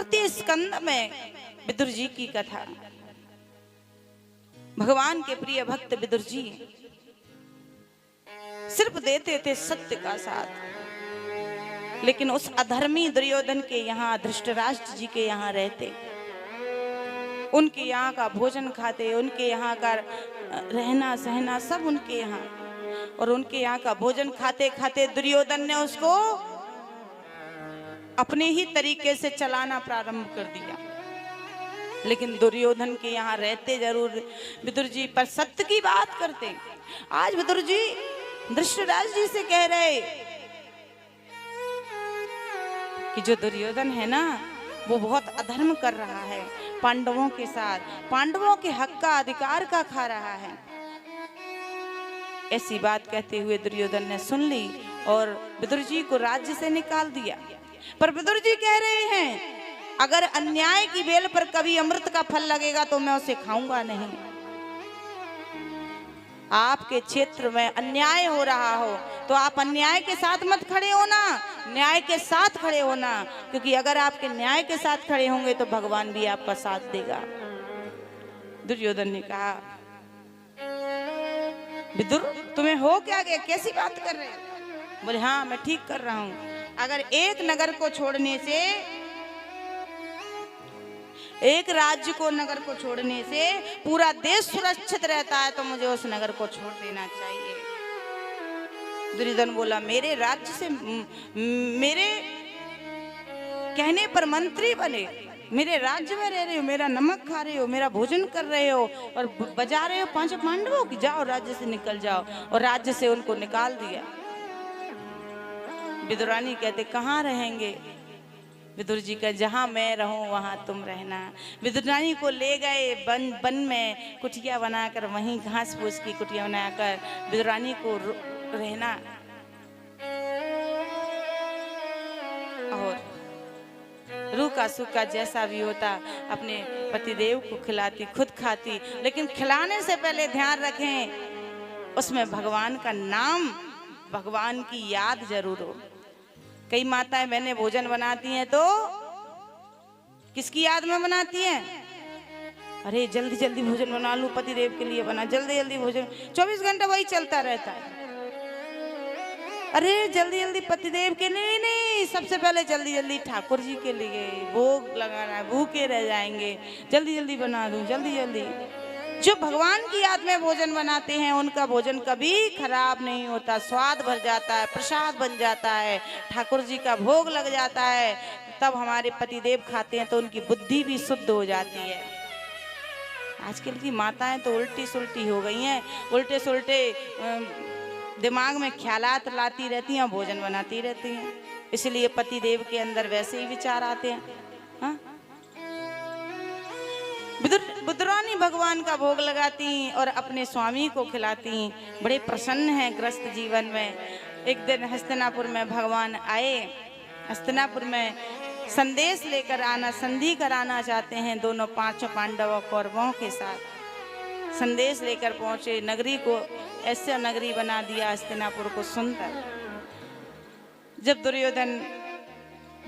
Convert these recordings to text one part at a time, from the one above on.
तृतीय स्कंद में विदुर जी की कथा। भगवान के प्रिय भक्त विदुर जी सिर्फ देते थे सत्य का साथ, लेकिन उस अधर्मी दुर्योधन के यहाँ, धृतराष्ट्र जी के यहाँ रहते, उनके यहाँ का भोजन खाते, उनके यहाँ का रहना सहना सब उनके यहाँ, और उनके यहाँ का भोजन खाते खाते दुर्योधन ने उसको अपने ही तरीके से चलाना प्रारंभ कर दिया। लेकिन दुर्योधन के यहाँ रहते जरूर विदुर जी, पर सत्य की बात करते। आज विदुर जी धृतराष्ट्र जी से कह रहे कि जो दुर्योधन है ना, वो बहुत अधर्म कर रहा है पांडवों के साथ, पांडवों के हक का, अधिकार का खा रहा है। ऐसी बात कहते हुए दुर्योधन ने सुन ली और विदुर जी को राज्य से निकाल दिया। पर विदुर जी कह रहे हैं, अगर अन्याय की बेल पर कभी अमृत का फल लगेगा तो मैं उसे खाऊंगा नहीं। आपके क्षेत्र में अन्याय हो रहा हो तो आप अन्याय के साथ मत खड़े होना, न्याय के साथ खड़े होना, क्योंकि अगर आपके न्याय के साथ खड़े होंगे तो भगवान भी आपका साथ देगा। दुर्योधन ने कहा, विदुर तुम्हें हो क्या गया, कैसी बात कर रहे हैं? बोले हाँ मैं ठीक कर रहा हूं। अगर एक नगर को छोड़ने से, एक राज्य को, नगर को छोड़ने से पूरा देश सुरक्षित रहता है तो मुझे उस नगर को छोड़ देना चाहिए। दुर्योधन बोला, मेरे राज्य से, मेरे कहने पर मंत्री बने, मेरे राज्य में रह रहे हो, मेरा नमक खा रहे हो, मेरा भोजन कर रहे हो और बजा रहे हो पांचों पांडवों की, जाओ राज्य से निकल जाओ। और राज्य से उनको निकाल दिया। विदुरानी कहते, कहाँ रहेंगे? विदुर जी का, जहाँ मैं रहूं वहां तुम रहना। विदुरानी को ले गए वन में कुटिया बनाकर, वहीं घास फूस की कुटिया बनाकर विदुरानी को रहना। और रूखा सूखा जैसा भी होता अपने पतिदेव को खिलाती, खुद खाती, लेकिन खिलाने से पहले ध्यान रखें उसमें भगवान का नाम, भगवान की याद जरूर हो। कई माताएं बहनें भोजन बनाती हैं तो किसकी याद में बनाती हैं? अरे जल्दी जल्दी भोजन बना लूं, पतिदेव के लिए बना, जल्दी जल्दी भोजन, 24 घंटे वही चलता रहता है। अरे जल्दी जल्दी पतिदेव के लिए नहीं, सबसे पहले जल्दी जल्दी ठाकुर जी के लिए भोग लगाना है, भूखे रह जाएंगे, जल्दी जल्दी बना दूं, जल्दी जल्दी। जो भगवान की याद में भोजन बनाते हैं उनका भोजन कभी खराब नहीं होता, स्वाद भर जाता है, प्रसाद बन जाता है, ठाकुर जी का भोग लग जाता है। तब हमारे पतिदेव खाते हैं तो उनकी बुद्धि भी शुद्ध हो जाती है। आजकल की माताएं तो उल्टी सुल्टी हो गई हैं, उल्टे सुल्टे दिमाग में ख्यालात लाती रहती हैं, भोजन बनाती रहती हैं, इसलिए पतिदेव के अंदर वैसे ही विचार आते हैं। हाँ? विदुरानी भगवान का भोग लगाती और अपने स्वामी को खिलाती, बड़े प्रसन्न हैं ग्रस्त जीवन में। एक दिन हस्तिनापुर में भगवान आए, हस्तिनापुर में संदेश लेकर आना, संधि कराना चाहते हैं दोनों पांचों पांडवों कौरवों के साथ। संदेश लेकर पहुंचे, नगरी को ऐसा नगरी बना दिया हस्तिनापुर को सुंदर। जब दुर्योधन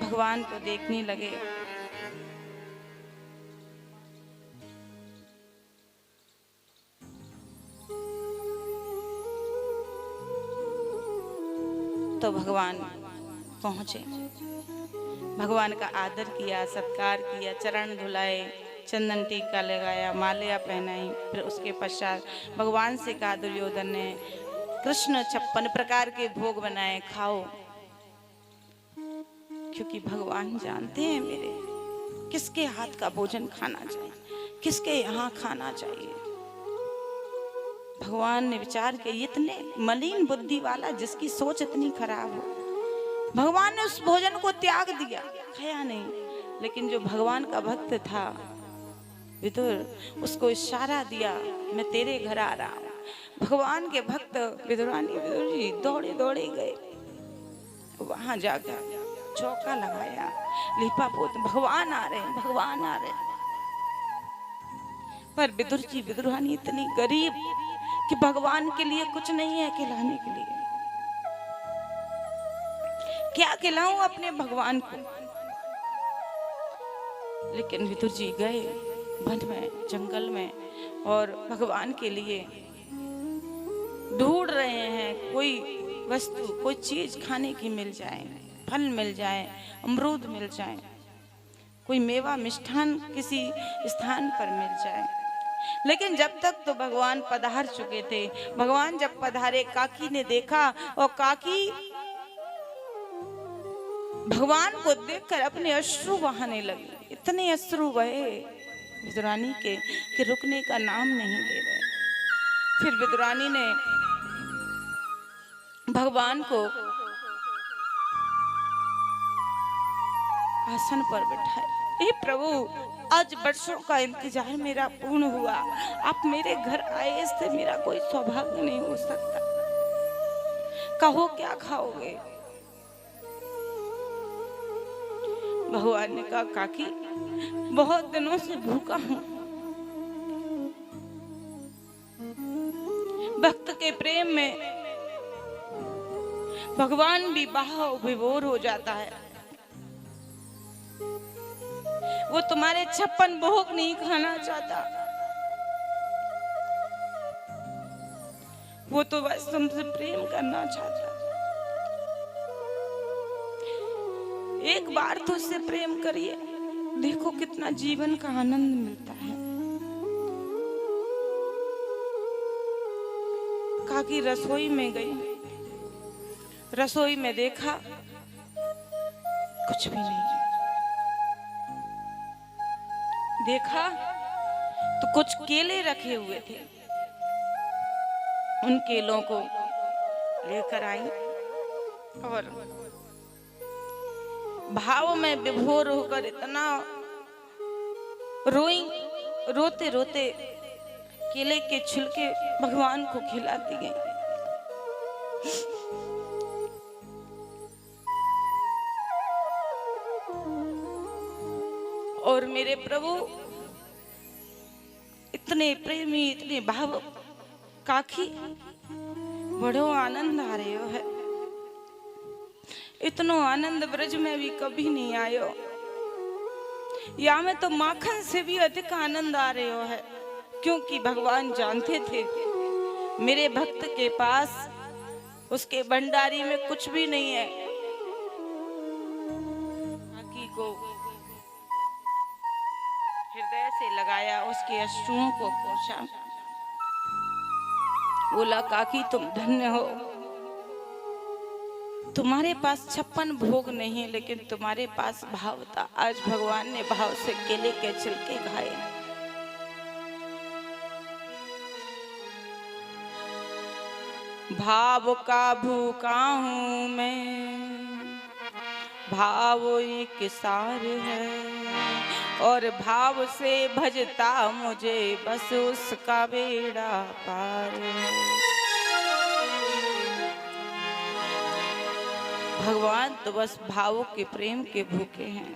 भगवान को देखने लगे तो भगवान पहुंचे, भगवान का आदर किया, सत्कार किया, चरण धुलाए, चंदन टीका लगाया, माल्या पहनाई। फिर उसके पश्चात भगवान से कहा दुर्योधन ने, कृष्ण 56 प्रकार के भोग बनाए, खाओ, क्योंकि भगवान जानते हैं मेरे किसके हाथ का भोजन खाना चाहिए, किसके यहाँ खाना चाहिए। भगवान ने विचार किया, इतने मलिन बुद्धि वाला, जिसकी सोच इतनी खराब हो, भगवान ने उस भोजन को त्याग दिया, खाया नहीं। लेकिन जो भगवान का भक्त था विदुर, उसको इशारा दिया, मैं तेरे घर आ रहा हूँ। भगवान के भक्त विदुरानी विदुर जी दौड़े दौड़े गए, वहां जाकर चौका लगाया, लिपा पोत, भगवान आ रहे हैं, भगवान आ रहे हैं। पर विदुर जी, विदुरानी इतनी गरीब कि भगवान के लिए कुछ नहीं है खिलाने के लिए। क्या खिलाऊं अपने भगवान को? लेकिन विदुर जी गए वन में, जंगल में, और भगवान के लिए ढूंढ रहे हैं कोई वस्तु, कोई चीज खाने की मिल जाए, फल मिल जाए, अमरूद मिल जाए, कोई मेवा मिष्ठान किसी स्थान पर मिल जाए। लेकिन जब तक तो भगवान पधार चुके थे। भगवान जब पधारे, काकी ने देखा और काकी भगवान को देखकर अपने अश्रु बहाने लगी। इतने अश्रु बहे विदुरानी के कि रुकने का नाम नहीं ले रहे। फिर विदुरानी ने भगवान को आसन पर बिठाया। हे प्रभु, आज वर्षों का इंतजार मेरा पूर्ण हुआ। आप मेरे घर आए, इससे मेरा कोई सौभाग्य नहीं हो सकता। कहो क्या खाओगे? भगवान ने कहा, काकी बहुत दिनों से भूखा हूं। भक्त के प्रेम में भगवान भी भाव विभोर हो जाता है। वो तुम्हारे 56 भोग नहीं खाना चाहता, वो तो बस तुमसे प्रेम करना चाहता। एक बार तो उससे प्रेम करिए, देखो कितना जीवन का आनंद मिलता है। काकी रसोई में गई, रसोई में देखा कुछ भी नहीं। देखा तो कुछ केले रखे हुए थे। उन केलों को लेकर आई और भाव में विभोर होकर इतना रोई, रोते रोते केले के छिलके भगवान को खिलाती गई। और मेरे प्रभु इतने प्रेमी, इतने भाव, काकी बड़ो आनंद आ रहे हो है। इतना आनंद ब्रज में भी कभी नहीं आयो। या में तो माखन से भी अधिक आनंद आ रहे हो है, क्योंकि भगवान जानते थे मेरे भक्त के पास उसके भंडारी में कुछ भी नहीं है। काकी को हृदय से लगाया, उसके अश्रुओं को पोंछा, बोला, काकी तुम धन्य हो। तुम्हारे पास 56 भोग नहीं, लेकिन तुम्हारे पास भाव था। आज भगवान ने भाव से केले के छिलके खाए। भाव का भूखा हूं मैं, भाव एक सार है, और भाव से भजता मुझे बस उसका बेड़ा पार है। भगवान तो बस भावों के प्रेम के भूखे हैं।